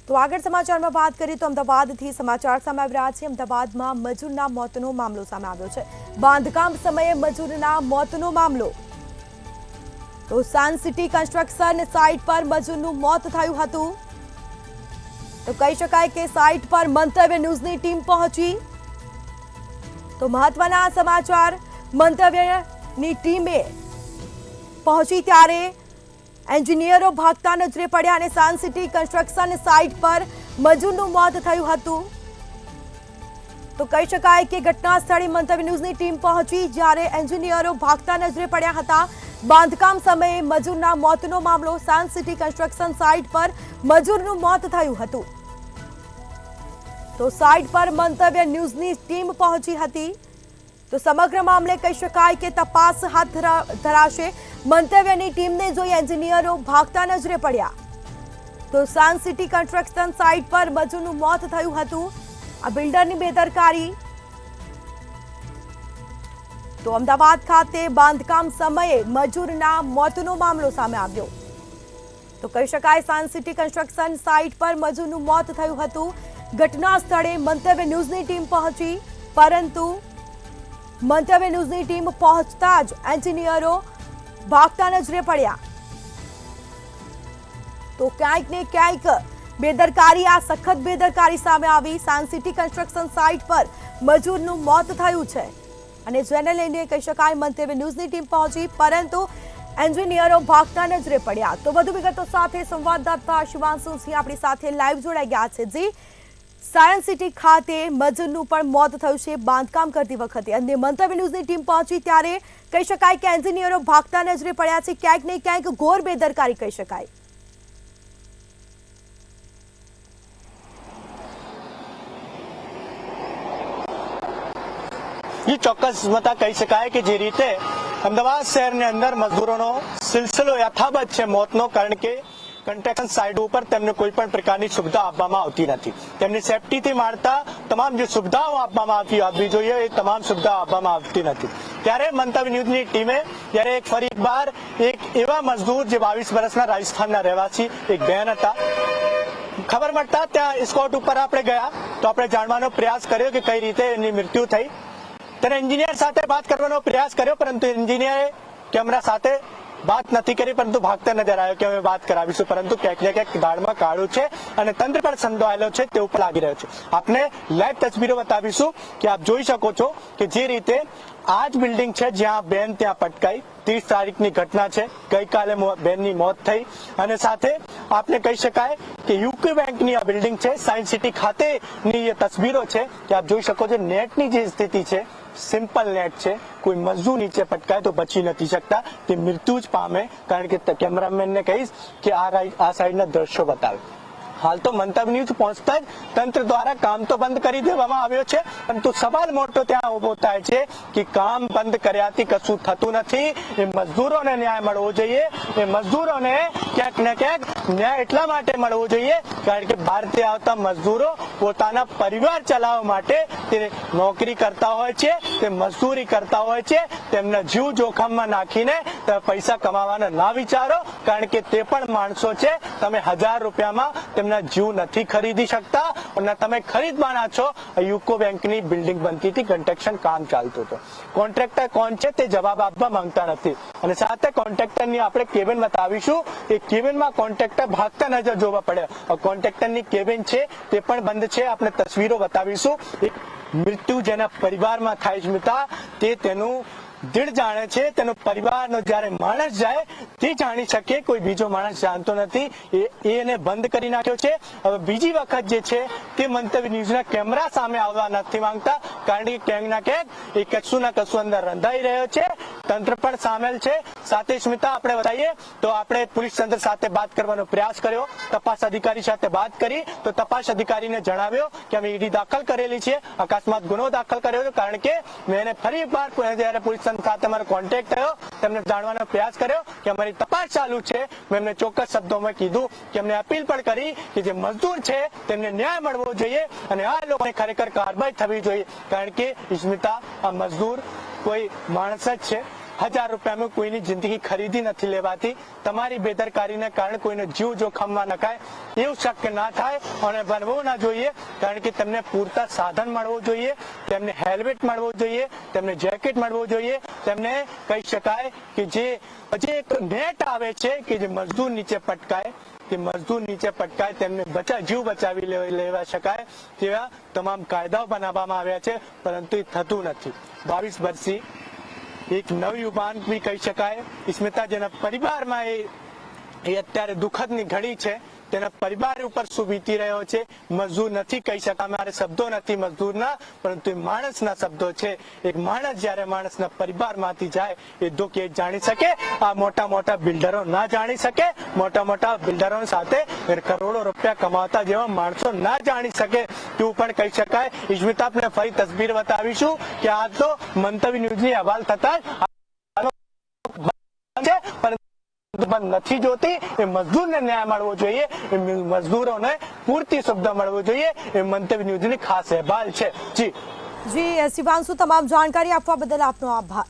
તો આગળ સમાચારમાં વાત કરીએ તો અમદાવાદથી સમાચાર સામે આવી રહ્યા છે। અમદાવાદમાં મજૂરના મોતનો મામલો સામે આવ્યો છે। બાંધકામ સમયે મજૂરના મોતનો મામલો। તો સાયન્સ સિટી કન્સ્ટ્રક્શન સાઇટ પર મજૂરનું મોત થયું હતું। તો કહી શકાય કે સાઇટ પર મંતવ્ય ન્યૂઝની ટીમ પહોંચી। તો મહત્વના સમાચાર, મંતવ્યની ટીમે પહોંચી ત્યારે એન્જિનિયરો ભાગતા નજરે પડ્યા અને સાયન્સ સિટી કન્સ્ટ્રક્શન સાઇટ પર મજૂરનું મોત થયું હતું। તો કહી શકાય કે ઘટના સ્થળે મંતવ્ય ન્યૂઝની ટીમ પહોંચી જ્યારે એન્જિનિયરો ભાગતા નજરે પડ્યા હતા। બાંધકામ સમયે મજૂરના મોતનો મામલો। સાયન્સ સિટી કન્સ્ટ્રક્શન સાઇટ પર મજૂરનું મોત થયું હતું। તો સાઇટ પર મંતવ્ય ન્યૂઝની ટીમ પહોંચી હતી। તો સમગ્ર મામલે કહી શકાય કે તપાસ હાથ ધરાશે। મંતવ્યની ટીમને જોઈ એન્જિનિયરો ભાગતા નજરે પડ્યા। તો સાયન્સ સિટી કન્સ્ટ્રક્શન સાઇટ પર મજૂરનું મોત થયું હતું। આ બિલ્ડરની બેદરકારી। તો અમદાવાદ ખાતે બાંધકામ સમયે મજૂરના મોતનો મામલો સામે આવ્યો। તો કહી શકાય સાયન્સ સિટી કન્સ્ટ્રક્શન સાઇટ પર મજૂરનું મોત થયું હતું। ઘટના સ્થળે મંતવ્ય ન્યૂઝની ટીમ પહોંચી, પરંતુ મંતવ્ય ન્યૂઝની ટીમ પહોંચતા જ એન્જિનિયરો ભાગતા નજરે પડ્યા। તો ક્યાંક ને ક્યાંક બેદરકારી, આ સખત બેદરકારી સામે આવી। સાયન્સ સિટી કન્સ્ટ્રક્શન સાઇટ પર મજૂરનું મોત થયું છે અને જેને લઈને કહી શકાય મંતવ્ય ન્યૂઝની ટીમ પહોંચી, પરંતુ એન્જિનિયરો ભાગતા નજરે પડ્યા। તો વધુ વિગતો સાથે સંવાદદાતા શિવાંશુ સિંહ આપણી સાથે લાઈવ જોડાઈ ગયા છે। જી, સાયન્સ સિટી ખાતે મજૂરનું પણ મોત થયું છે બાંધકામ કરતી વખતે, અને મંતવ્ય ન્યૂઝની ટીમ પહોંચી ત્યારે કહી શકાય કે એન્જિનિયરો ભાગતા નજરે પડ્યા છે। ક્યાંક ને ક્યાંક ઘોર બેદરકારી કહી શકાય। ये ચોક્કસ મતા કહી શકાય કે જે રીતે અમદાવાદ શહેરની અંદર મજદૂરોનો સિલસિલો યથાવત છે મોતનો, કારણ કે કન્સ્ટ્રક્શન સાઇટ ઉપર તેમને કોઈ પણ પ્રકારની સુવિધા આપવામાં આવતી નથી। તેમની સેફટીથી માંડતા તમામ જે સુવિધાઓ આપવામાં આવવી જોઈએ એ તમામ સુવિધાઓ આપવામાં આવતી નથી। ત્યારે મંતવ્ય ન્યૂઝની ટીમે જ્યારે ફરી એક બાર એક એવા મજદૂર જે 22 વર્ષના રાજસ્થાનના રહેવાસી એક બહેન હતા, ખબર મળતા ત્યાં સ્પોટ ઉપર આપણે ગયા તો આપણે જાણવાનો પ્રયાસ કર્યો કે કઈ રીતે એની મૃત્યુ થઈ। ત્યારે એન્જિનિયર સાથે વાત કરવાનો પ્રયાસ કર્યો, પરંતુ એન્જિનિયરે કેમેરા સાથે વાત નથી કરી, પરંતુ ભાગતા નજર આવ્યો કે અમે વાત કરાવીશું, પરંતુ ક્યાંક ને ક્યાંક દાળમાં કાળું છે અને તંત્ર પણ સંડોવાયેલો છે તે ઉપર લાગી રહ્યો છે। આપને લાઈવ તસવીરો બતાવીશું કે આપ જોઈ શકો છો કે જે રીતે આ જ બિલ્ડિંગ છે જ્યાં બેન ત્યાં પટકાઈ। 30 તારીખની ઘટના છે, ગઈકાલે બેનની મોત થઈ અને સાથે આપને કહી શકાય કે યુકો બેંકની આ બિલ્ડિંગ છે, સાયન્સ સિટી ખાતેની એ તસવીરો છે કે આપ જોઈ શકો છો નેટની જે સ્થિતિ છે, સિમ્પલ નેટ છે, કોઈ મજદૂર નીચે પટકાય તો બચી નથી શકતા, તે મૃત્યુ જ પામે। કારણ કે કેમેરામેનને કહીશ કે આ સાઈડના દ્રશ્યો બતાવે। હાલ તો મંતવ્ય ન્યૂઝ પહોંચતા જ તંત્ર દ્વારા કામ તો બંધ કરી દેવામાં આવ્યો છે, પરંતુ સવાલ મોટો ત્યાં ઉભો થાય છે કે કામ બંધ કર્યાથી કશું થતું નથી। એ મજદૂરોને ન્યાય મળવો જોઈએ। એ મજદૂરોને ક્યાંક ને ક્યાંક ન્યાય એટલા માટે મળવો જોઈએ કારણ કે બહારથી આવતા મજદૂરો પોતાના પરિવાર ચલાવવા માટે તે નોકરી કરતા હોય છે, તે મજદૂરી કરતા હોય છે, તેમના જીવ જોખમમાં નાખીને પૈસા કમાવાના ના વિચારો, કારણ કે તે પણ માણસો છે। તમે 1000 રૂપિયામાં તેમના જીવ નથી ખરીદી શકતા અને તમે ખરીદવાના છો। યુકો બેંકની બિલ્ડિંગ બનતી હતી, કન્સ્ટ્રક્શન કામ ચાલતું હતું, કોન્ટ્રાક્ટર કોણ છે તે જવાબ આપવા માંગતા નથી અને સાથે કોન્ટ્રાક્ટરની આપણે કેબિન બતાવીશું। એ કેબિનમાં કોન્ટ્રાક્ટર ભાગતા નજર જોવા પડે। કોન્ટ્રાક્ટરની કેબિન છે તે પણ બંધ છે, આપણે તસવીરો બતાવીશું। એક મૃત્યુ જેના પરિવારમાં થાય છે મિતા, તે તેનું દિલ જાણે છે, તેનો પરિવારનો જ્યારે માણસ જાય તે જાણી શકે, કોઈ બીજો માણસ જાણતો નથી। એને બંધ કરી નાખ્યો છે। હવે બીજી વખત જે છે તે મંતવ્ય ન્યૂઝના કેમેરા સામે આવવા નથી માંગતા, કારણ કે ક્યાંક ના ક્યાંક એ કશું ના કશું અંદર રંધાઈ રહ્યો છે, તંત્ર પણ સામેલ છે। સાથે સ્મિતા આપણે બતાવીએ તો આપણે પોલીસ તંત્ર સાથે વાત કરવાનો પ્રયાસ કર્યો, તપાસ અધિકારી સાથે વાત કરી તો તપાસ અધિકારીને જણાવ્યો કે અમે ઈડી દાખલ કરેલી છે, અકસ્માત ગુનો દાખલ કર્યો છે, કારણ કે મેં ફરી એકવાર જ્યારે પોલીસ સાથે અમારો કોન્ટેક્ટ થયો, તેમને જાણવાનો પ્રયાસ કર્યો કે અમારી તપાસ ચાલુ છે। મેં એમને ચોક્કસ શબ્દોમાં કીધું કે અમને અપીલ પણ કરી કે જે મજદૂર છે તેમને ન્યાય મળવો જોઈએ અને આ લોકોને ખરેખર કાર્યવાહી થવી જોઈએ, કારણ કે સ્મિતા આ મજદૂર કોઈ માણસ જ છે, 1000 રૂપિયામાં કોઈની જિંદગી ખરીદી નથી લેવાતી. તમારી બેદરકારીને કારણે કોઈનો જીવ જોખમમાં નખાય એવું શક્ય ના થાય અને બનવું ના જોઈએ. કારણ કે તેમને પૂરતા સાધન મળવું જોઈએ, તેમને હેલ્મેટ મળવું જોઈએ, તેમને જેકેટ મળવું જોઈએ, તેમને કહી શકાય કે જે એક નેટ આવે છે કે જે મજદૂર નીચે પટકાય, કે મજદૂર નીચે પટકાય તેમને જીવ બચાવી લેવા શકાય તેવા તમામ કાયદાઓ બનાવવામાં આવ્યા છે, પરંતુ એ થતું નથી. 22 વર્ષથી એક નવયુવાન બી કહી શકાય, સ્મિતા જેના પરિવારમાં એ અત્યારે દુઃખદની ઘડી છે. તેના પરિવાર ઉપર શું વીતી રહ્યો છે, મજદૂર નથી કહી શકાય, મારે શબ્દો નથી મજદૂરના, પરંતુ એ માણસના શબ્દો છે. એક માણસ જ્યારે માણસના પરિવારમાંથી જાય એ દુઃખ એ જાણી શકે. આ મોટા મોટા બિલ્ડરો ના જાણી શકે, મોટા મોટા બિલ્ડરો સાથે કરોડો રૂપિયા કમાતા જેવા માણસો ના જાણી શકે તેવું પણ કહી શકાય. ઇસ્મિતા આપણે ફરી તસવીર બતાવીશું કે આ તો મંતવ્ય ન્યૂઝની અહેવાલ થતા બંધ નથી જોતી. એ મજદૂરને ન્યાય મળવો જોઈએ, એ મજદૂરોને પૂરતી સુવિધા મળવો જોઈએ. એ મંતવ્ય ન્યૂઝની ખાસ અહેવાલ છે. જી શિવાંશુ, તમામ જાણકારી આપવા બદલ આપનો આભાર.